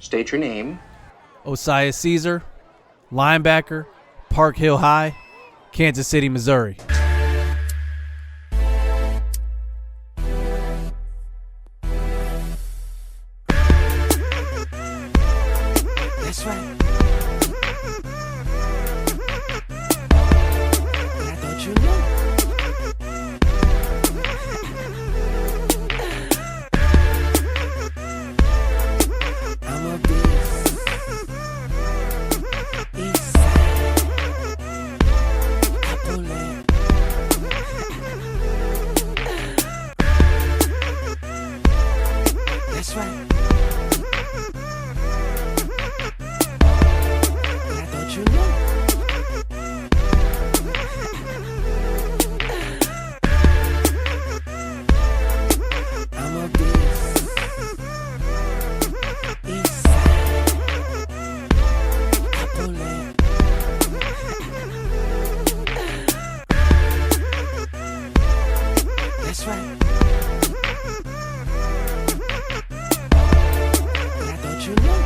State your name. Osiah Caesar, linebacker, Park Hill High, Kansas City, Missouri. That's right. I thought you knew. I'm a beast. East side. Appleland. That's right. I thought you knew. I'm a beast. East side. Appleland. That's right. I thought you knew.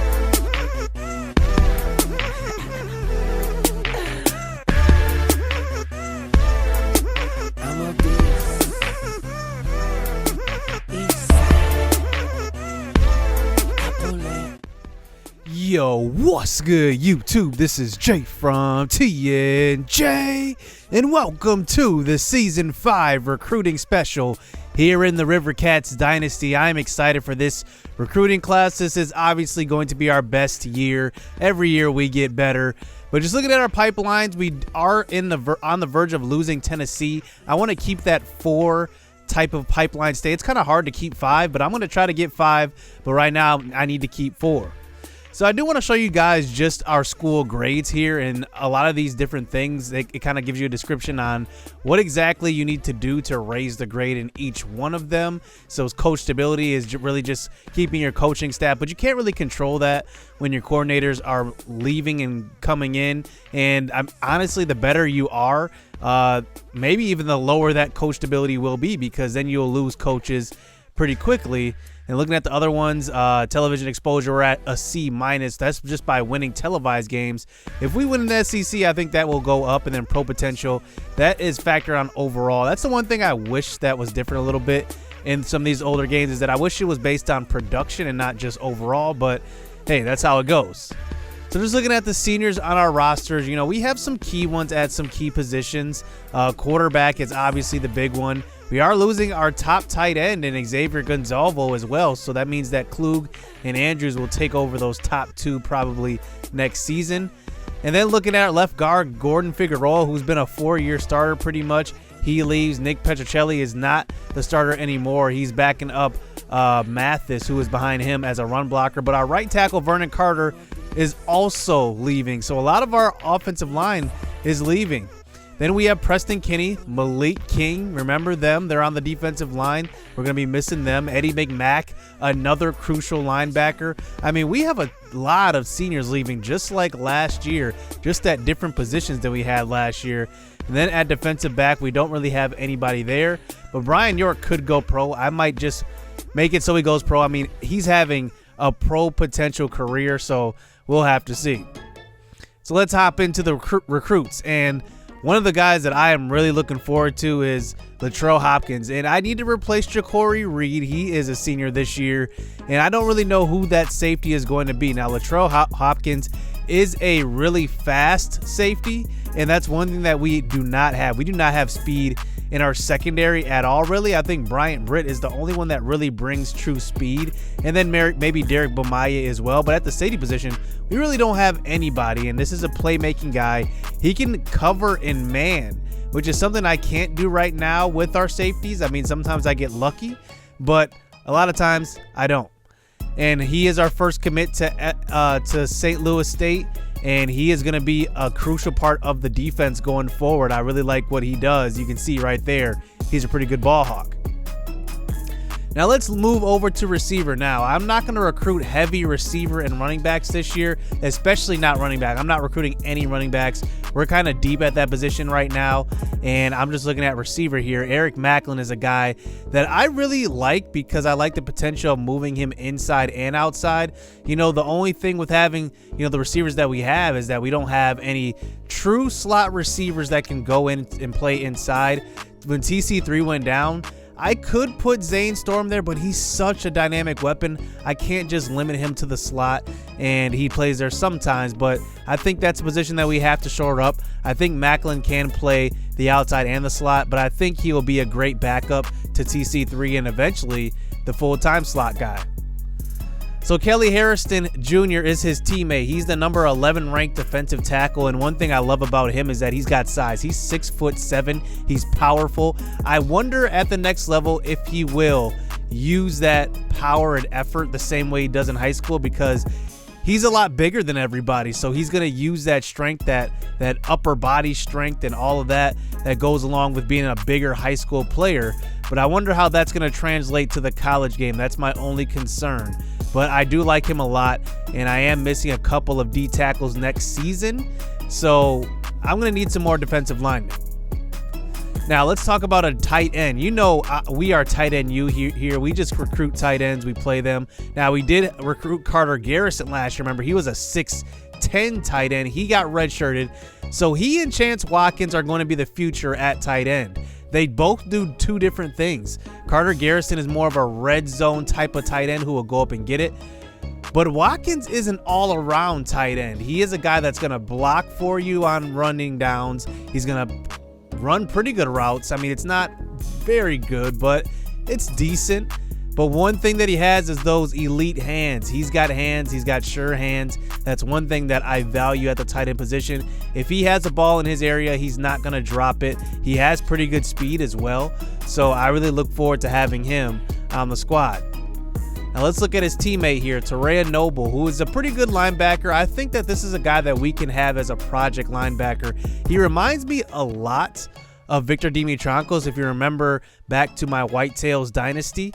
I'm a beast. East side. Appleland. Yo, what's good, YouTube? This is Jay from TNJ, and welcome to the Season 5 recruiting special here in the Rivercats Dynasty. I'm excited for this recruiting class. This is obviously going to be our best year. Every year we get better. But just looking at our pipelines, we are on the verge of losing Tennessee. I want to keep that 4 type of pipeline stay. It's kind of hard to keep 5, but I'm going to try to get 5. But right now, I need to keep 4. So I do want to show you guys just our school grades here, and a lot of these different things. It kind of gives you a description on what exactly you need to do to raise the grade in each one of them. So coach stability is really just keeping your coaching staff, but you can't really control that when your coordinators are leaving and coming in. And honestly, the better you are, maybe even the lower that coach stability will be, because then you'll lose coaches pretty quickly. And looking at the other ones, television exposure, we're at a C-. That's just by winning televised games. If we win in the SEC, I think that will go up. And then pro potential, that is factored on overall. That's the one thing I wish that was different a little bit in some of these older games, is that I wish it was based on production and not just overall. But hey, that's how it goes. So just looking at the seniors on our rosters, you know, we have some key ones at some key positions. Quarterback is obviously the big one. We are losing our top tight end in Xavier Gonzalvo as well, so that means that Klug and Andrews will take over those top 2 probably next season. And then looking at our left guard, Gordon Figueroa, who's been a 4-year starter pretty much, he leaves. Nick Petrocelli is not the starter anymore. He's backing up Mathis, who is behind him as a run blocker. But our right tackle, Vernon Carter, is also leaving. So a lot of our offensive line is leaving. Then we have Preston Kinney, Malik King. Remember them. They're on the defensive line. We're going to be missing them. Eddie McMack, another crucial linebacker. I mean, we have a lot of seniors leaving just like last year, just at different positions than we had last year. And then at defensive back, we don't really have anybody there. But Brian York could go pro. I might just make it so he goes pro. I mean, he's having a pro potential career, so we'll have to see. So let's hop into the recruits. And one of the guys that I am really looking forward to is Latrell Hopkins, and I need to replace Ja'Cory Reed. He is a senior this year, and I don't really know who that safety is going to be. Now, Latrell Hopkins is a really fast safety, and that's one thing that we do not have. We do not have speed in our secondary at all, really. I think Bryant Britt is the only one that really brings true speed, and then maybe Derek Bomaya as well. But at the safety position, we really don't have anybody, and this is a playmaking guy. He can cover in man, which is something I can't do right now with our safeties. I mean, sometimes I get lucky, but a lot of times I don't. And he is our first commit to St. Louis State, and he is going to be a crucial part of the defense going forward. I really like what he does. You can see right there, he's a pretty good ball hawk. Now let's move over to receiver now. I'm not going to recruit heavy receiver and running backs this year, especially not running back. I'm not recruiting any running backs. We're kind of deep at that position right now, and I'm just looking at receiver here. Eric Macklin is a guy that I really like because I like the potential of moving him inside and outside. You know, the only thing with having, you know, the receivers that we have is that we don't have any true slot receivers that can go in and play inside. When TC3 went down, I could put Zane Storm there, but he's such a dynamic weapon. I can't just limit him to the slot, and he plays there sometimes, but I think that's a position that we have to shore up. I think Macklin can play the outside and the slot, but I think he will be a great backup to TC3 and eventually the full-time slot guy. So Kelly Harrison Jr. is his teammate. He's the number 11 ranked defensive tackle, and one thing I love about him is that he's got size. He's 6'7". He's powerful. I wonder at the next level if he will use that power and effort the same way he does in high school, because he's a lot bigger than everybody. So he's going to use that strength, that upper body strength and all of that goes along with being a bigger high school player. But I wonder how that's going to translate to the college game. That's my only concern. But I do like him a lot, and I am missing a couple of D tackles next season, so I'm going to need some more defensive linemen. Now, let's talk about a tight end. You know, we are tight end U here. We just recruit tight ends. We play them. Now, we did recruit Carter Garrison last year. Remember, he was a 6'10" tight end. He got redshirted, so he and Chance Watkins are going to be the future at tight end. They both do two different things. Carter Garrison is more of a red zone type of tight end who will go up and get it. But Watkins is an all-around tight end. He is a guy that's going to block for you on running downs. He's going to run pretty good routes. I mean, it's not very good, but it's decent. But one thing that he has is those elite hands. He's got hands. He's got sure hands. That's one thing that I value at the tight end position. If he has a ball in his area, he's not going to drop it. He has pretty good speed as well. So I really look forward to having him on the squad. Now let's look at his teammate here, Terea Noble, who is a pretty good linebacker. I think that this is a guy that we can have as a project linebacker. He reminds me a lot of Victor Dimitrankos, if you remember back to my Whitetails Dynasty.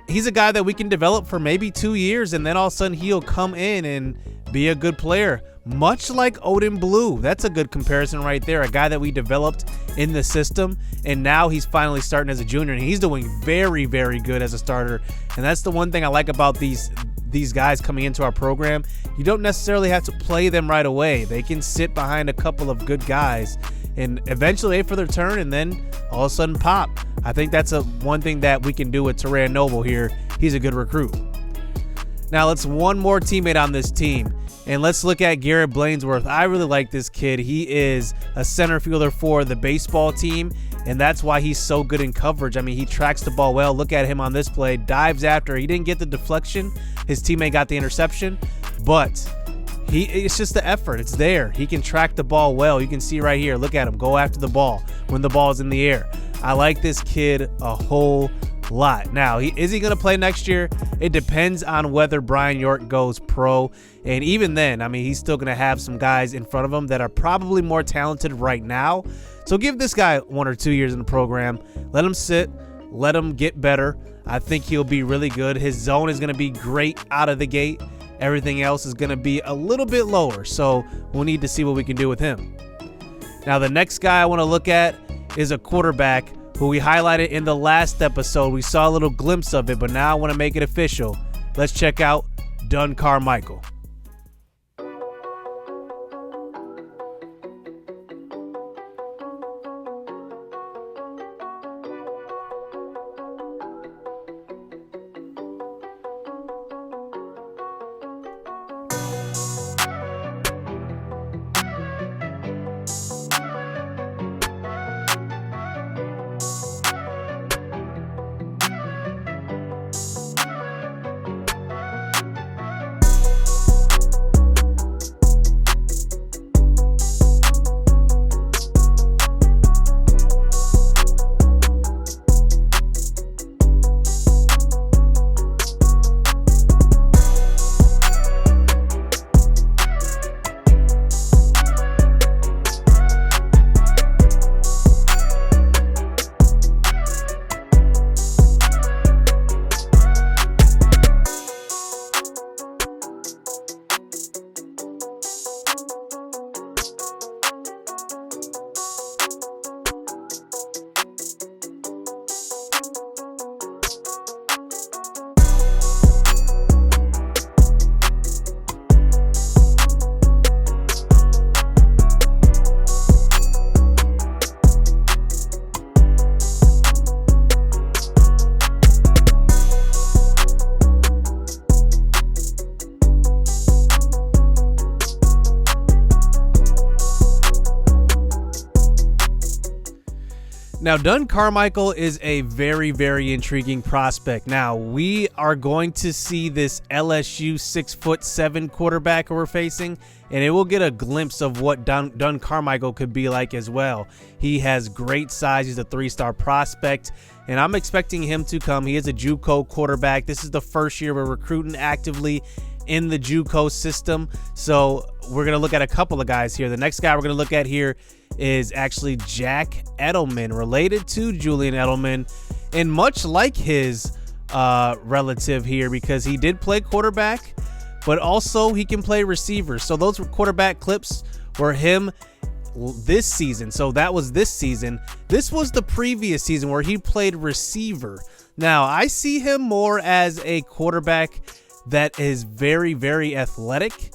He's a guy that we can develop for maybe 2 years, and then all of a sudden he'll come in and be a good player, much like Odin Blue. That's a good comparison right there. A guy that we developed in the system, and now he's finally starting as a junior, and he's doing very, very good as a starter. And that's the one thing I like about these guys coming into our program. You don't necessarily have to play them right away. They can sit behind a couple of good guys and eventually wait for their turn, and then all of a sudden pop. I think that's one thing that we can do with Terea Noble here. He's a good recruit. Now let's one more teammate on this team, and let's look at Garrett Blainsworth. I really like this kid. He is a center fielder for the baseball team, and that's why he's so good in coverage. I mean, he tracks the ball well. Look at him on this play. Dives after. He didn't get the deflection. His teammate got the interception, but it's just the effort. It's there. He can track the ball well. You can see right here. Look at him go after the ball when the ball is in the air. I like this kid a whole lot. Now, is he going to play next year? It depends on whether Brian York goes pro. And even then, I mean, he's still going to have some guys in front of him that are probably more talented right now. So give this guy 1 or 2 years in the program. Let him sit. Let him get better. I think he'll be really good. His zone is going to be great out of the gate. Everything else is going to be a little bit lower. So we'll need to see what we can do with him. Now, the next guy I want to look at is a quarterback who we highlighted in the last episode. We saw a little glimpse of it, but now I want to make it official. Let's check out Dunn Carmichael. Now, Dunn Carmichael is a very, very intriguing prospect. Now, we are going to see this LSU 6'7" quarterback we're facing, and it will get a glimpse of what Dunn Carmichael could be like as well. He has great size. He's a 3-star prospect, and I'm expecting him to come. He is a JUCO quarterback. This is the first year we're recruiting actively in the JUCO system, so we're going to look at a couple of guys here. The next guy we're going to look at here is actually Jack Edelman, related to Julian Edelman, and much like his relative here, because he did play quarterback, but also he can play receiver. So those quarterback clips were him this season. So that was this season. This was the previous season where he played receiver. Now, I see him more as a quarterback that is very, very athletic,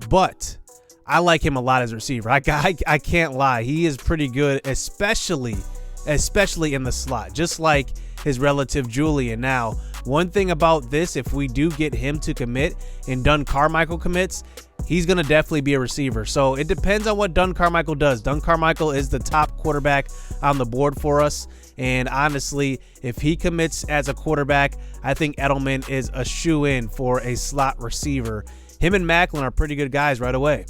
but I like him a lot as a receiver. I can't lie. He is pretty good, especially in the slot, just like his relative Julian. Now, one thing about this, if we do get him to commit and Dunn Carmichael commits, he's going to definitely be a receiver. So it depends on what Dunn Carmichael does. Dunn Carmichael is the top quarterback on the board for us. And honestly, if he commits as a quarterback, I think Edelman is a shoe-in for a slot receiver. Him and Macklin are pretty good guys right away.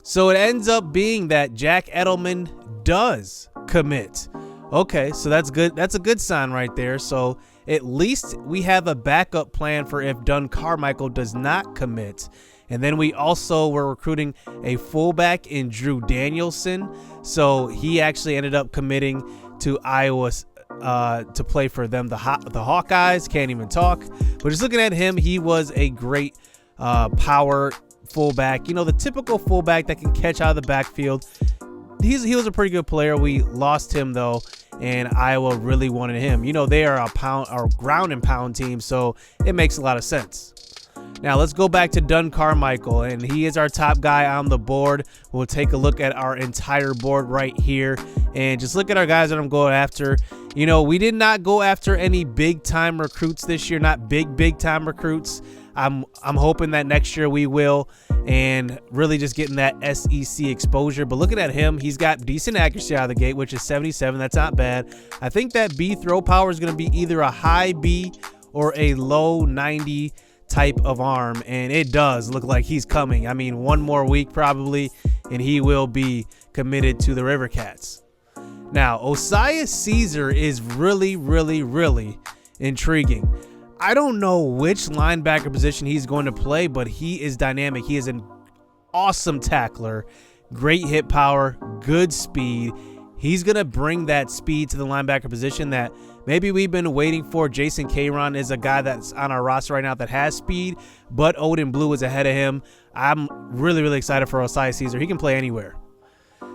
So it ends up being that Jack Edelman does commit. Okay, so that's good. That's a good sign right there. So at least we have a backup plan for if Dunn Carmichael does not commit. And then we also were recruiting a fullback in Drew Danielson. So he actually ended up committing to Iowa to play for them, the Hawkeyes. Can't even talk. But just looking at him, he was a great power fullback. You know, the typical fullback that can catch out of the backfield. He was a pretty good player. We lost him though, and Iowa really wanted him. You know, they are a ground and pound team, so it makes a lot of sense. Now let's go back to Dunn Carmichael, and he is our top guy on the board. We'll take a look at our entire board right here and just look at our guys that I'm going after. You know, we did not go after any big time recruits this year, not big time recruits. I'm hoping that next year we will, and really just getting that SEC exposure. But looking at him, he's got decent accuracy out of the gate, which is 77. That's not bad. I think that B throw power is going to be either a high B or a low 90 type of arm, and it does look like he's coming. I mean, one more week probably, and he will be committed to the Rivercats. Now, Osiah Caesar is really, really, really intriguing. I don't know which linebacker position he's going to play, but he is dynamic. He is an awesome tackler, great hit power, good speed. He's going to bring that speed to the linebacker position that maybe we've been waiting for. Jason Caron is a guy that's on our roster right now that has speed, but Odin Blue is ahead of him. I'm really, really excited for Osiah Caesar. He can play anywhere.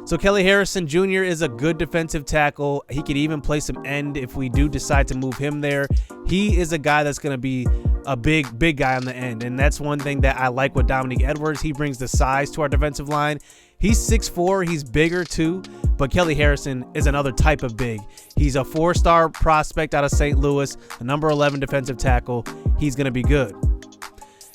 So Kelly Harrison Jr. is a good defensive tackle. He could even play some end if we do decide to move him there. He is a guy that's going to be a big guy on the end, and that's one thing that I like with Dominique Edwards. He brings the size to our defensive line. He's 6'4", he's bigger too, but Kelly Harrison is another type of big. He's a 4-star prospect out of St. Louis, a number 11 defensive tackle. He's going to be good.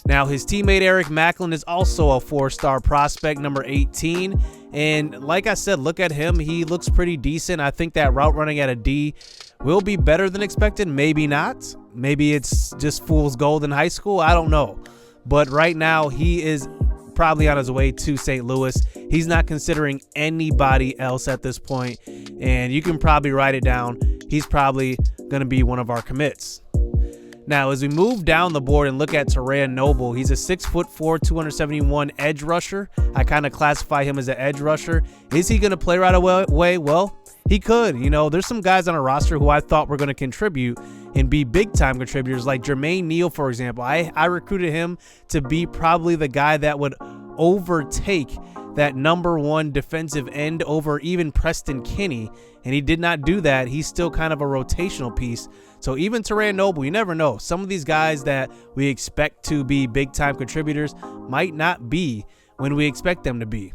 Now, his teammate Eric Macklin is also a 4-star prospect, number 18. And like I said, look at him. He looks pretty decent. I think that route running at a D will be better than expected. Maybe not. Maybe it's just fool's gold in high school. I don't know. But right now, he is probably on his way to St. Louis. He's not considering anybody else at this point. And you can probably write it down. He's probably going to be one of our commits. Now, as we move down the board and look at Teran Noble, he's a 6'4", 271 edge rusher. I kind of classify him as an edge rusher. Is he going to play right away? Well, he could. You know, there's some guys on our roster who I thought were going to contribute and be big-time contributors, like Jermaine Neal, for example. I recruited him to be probably the guy that would overtake that number 1 defensive end over even Preston Kinney, and he did not do that. He's still kind of a rotational piece. So even Teran Noble, you never know. Some of these guys that we expect to be big-time contributors might not be when we expect them to be.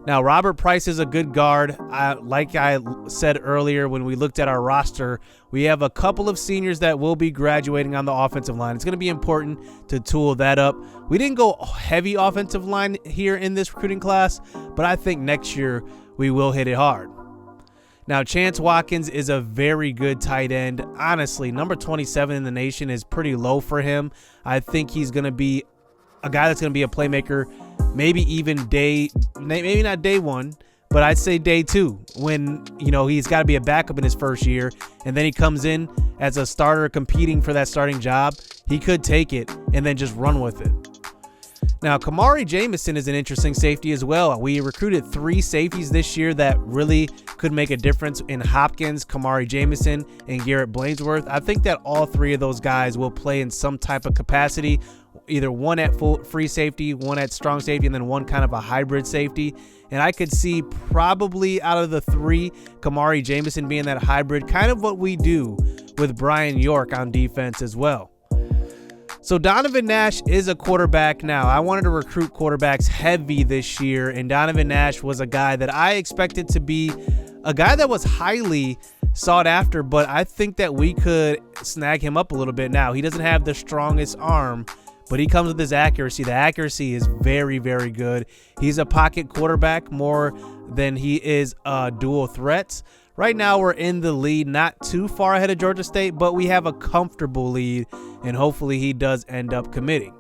Now, Robert Price is a good guard. Like I said earlier when we looked at our roster, we have a couple of seniors that will be graduating on the offensive line. It's going to be important to tool that up. We didn't go heavy offensive line here in this recruiting class, but I think next year we will hit it hard. Now, Chance Watkins is a very good tight end. Honestly, number 27 in the nation is pretty low for him. I think he's going to be a guy that's going to be a playmaker, maybe even maybe not day one, but I'd say day two, when, he's got to be a backup in his first year, and then he comes in as a starter competing for that starting job. He could take it and then just run with it. Now, Kamari Jamison is an interesting safety as well. We recruited 3 safeties this year that really could make a difference in Hopkins, Kamari Jamison, and Garrett Blainsworth. I think that all 3 of those guys will play in some type of capacity, either one at full free safety, one at strong safety, and then one kind of a hybrid safety. And I could see probably out of the 3, Kamari Jamison being that hybrid, kind of what we do with Brian York on defense as well. So Donovan Nash is a quarterback now. I wanted to recruit quarterbacks heavy this year, and Donovan Nash was a guy that I expected to be a guy that was highly sought after, but I think that we could snag him up a little bit now. He doesn't have the strongest arm, but he comes with his accuracy. The accuracy is very, very good. He's a pocket quarterback more than he is dual threats. Right now, we're in the lead, not too far ahead of Georgia State, but we have a comfortable lead, and hopefully he does end up committing.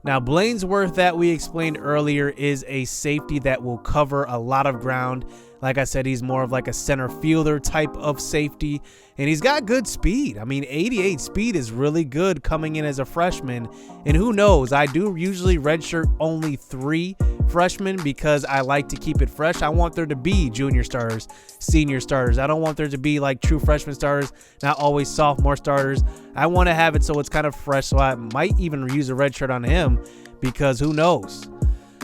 Now, Blainsworth, that we explained earlier, is a safety that will cover a lot of ground. Like I said, he's more of like a center fielder type of safety, and he's got good speed. I mean, 88 speed is really good coming in as a freshman, and who knows, I do usually redshirt only 3 freshmen because I like to keep it fresh. I want there to be junior starters, senior starters. I don't want there to be like true freshman starters, not always sophomore starters. I want to have it so it's kind of fresh, so I might even use a red shirt on him because who knows.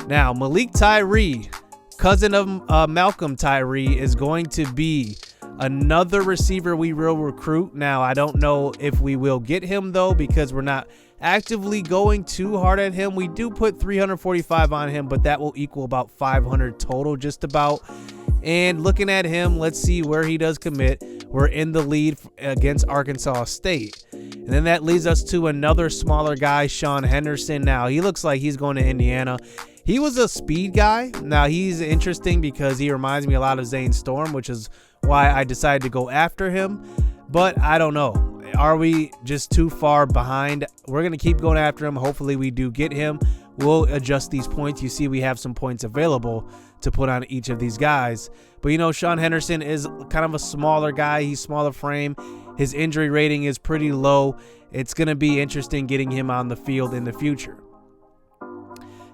Now, Malik Tyree, cousin of Malcolm Tyree, is going to be another receiver we will recruit. Now, I don't know if we will get him, though, because we're not actively going too hard at him. We do put 345 on him, but that will equal about 500 total, just about. And looking at him, let's see where he does commit. We're in the lead against Arkansas State. And then that leads us to another smaller guy, Sean Henderson. Now, he looks like he's going to Indiana. He was a speed guy. Now, he's interesting because he reminds me a lot of Zane Storm, which is why I decided to go after him. But I don't know. Are we just too far behind? We're going to keep going after him. Hopefully, we do get him. We'll adjust these points. You see, we have some points available to put on each of these guys. But, Sean Henderson is kind of a smaller guy. He's smaller frame. His injury rating is pretty low. It's going to be interesting getting him on the field in the future.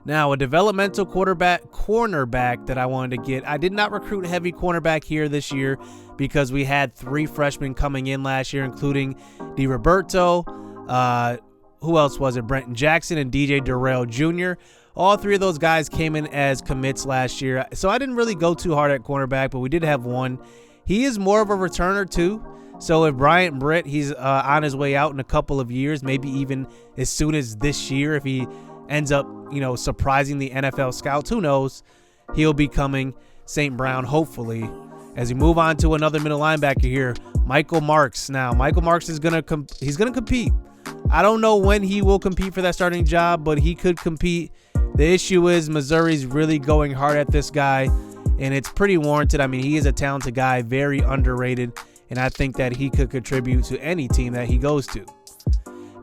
Now, a developmental cornerback that I wanted to get. I did not recruit heavy cornerback here this year because we had 3 freshmen coming in last year, including DiRoberto. Who else was it? Brenton Jackson and DJ Durrell Jr. All 3 of those guys came in as commits last year. So I didn't really go too hard at cornerback, but we did have one. He is more of a returner too. So if Bryant Britt, he's on his way out in a couple of years, maybe even as soon as this year, if he ends up, surprising the NFL scouts, who knows? He'll be coming St. Brown, hopefully. As we move on to another middle linebacker here, Michael Marks. Now, Michael Marks is gonna compete. I don't know when he will compete for that starting job, but he could compete. The issue is Missouri's really going hard at this guy, and it's pretty warranted. I mean, he is a talented guy, very underrated, and I think that he could contribute to any team that he goes to.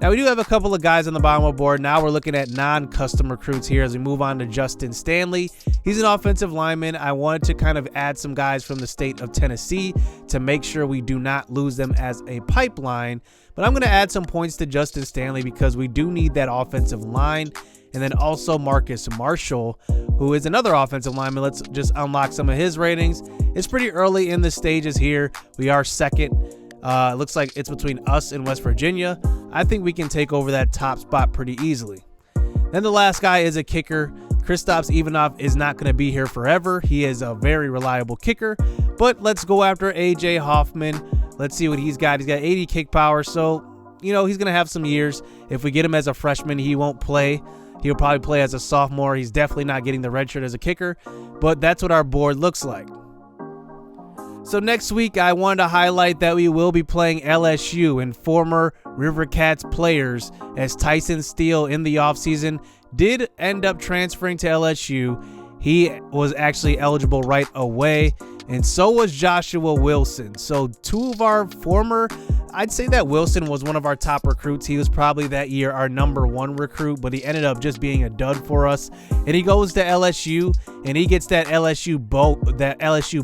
Now, we do have a couple of guys on the bottom of the board. Now we're looking at non-custom recruits here as we move on to Justin Stanley. He's an offensive lineman. I wanted to kind of add some guys from the state of Tennessee to make sure we do not lose them as a pipeline. But I'm going to add some points to Justin Stanley because we do need that offensive line. And then also Marcus Marshall, who is another offensive lineman. Let's just unlock some of his ratings. It's pretty early in the stages here. We are second. It looks like it's between us and West Virginia. I think we can take over that top spot pretty easily. Then the last guy is a kicker. Kristaps Ivanov is not going to be here forever. He is a very reliable kicker. But let's go after A.J. Hoffman. Let's see what he's got. He's got 80 kick power, so, he's going to have some years. If we get him as a freshman, he won't play. He'll probably play as a sophomore. He's definitely not getting the red shirt as a kicker. But that's what our board looks like. So next week, I wanted to highlight that we will be playing LSU, and former Rivercats players, as Tyson Steele in the offseason did end up transferring to LSU. He was actually eligible right away, and so was Joshua Wilson. So two of our former, I'd say that Wilson was one of our top recruits. He was probably that year our #1 recruit, but he ended up just being a dud for us. And he goes to LSU, and he gets that LSU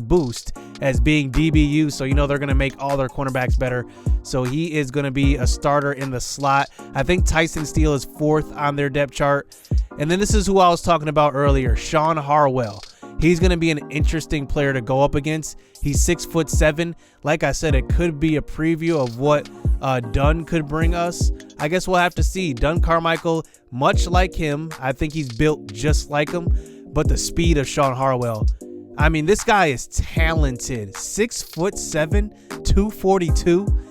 boost as being DBU. So, you know, they're going to make all their cornerbacks better. So he is going to be a starter in the slot. I think Tyson Steele is 4th on their depth chart. And then this is who I was talking about earlier, Sean Harwell. He's going to be an interesting player to go up against. He's 6'7". Like I said, it could be a preview of what Dunn could bring us. I guess we'll have to see. Dunn Carmichael, much like him, I think he's built just like him, but the speed of Sean Harwell. I mean, this guy is talented. 6'7", 242,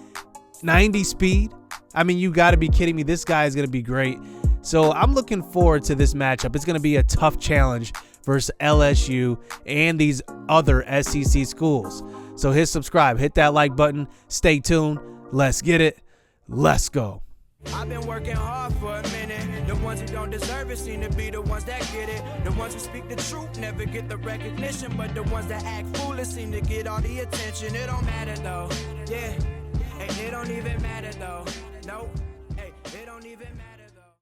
90 speed. I mean, you got to be kidding me. This guy is going to be great. So I'm looking forward to this matchup. It's going to be a tough challenge versus LSU and these other SEC schools. So hit subscribe, hit that like button, stay tuned. Let's get it. Let's go. I've been working hard for a minute. The ones who don't deserve it seem to be the ones that get it. The ones who speak the truth never get the recognition, but the ones that act foolish seem to get all the attention. It don't matter though, yeah, and it don't even matter though, nope.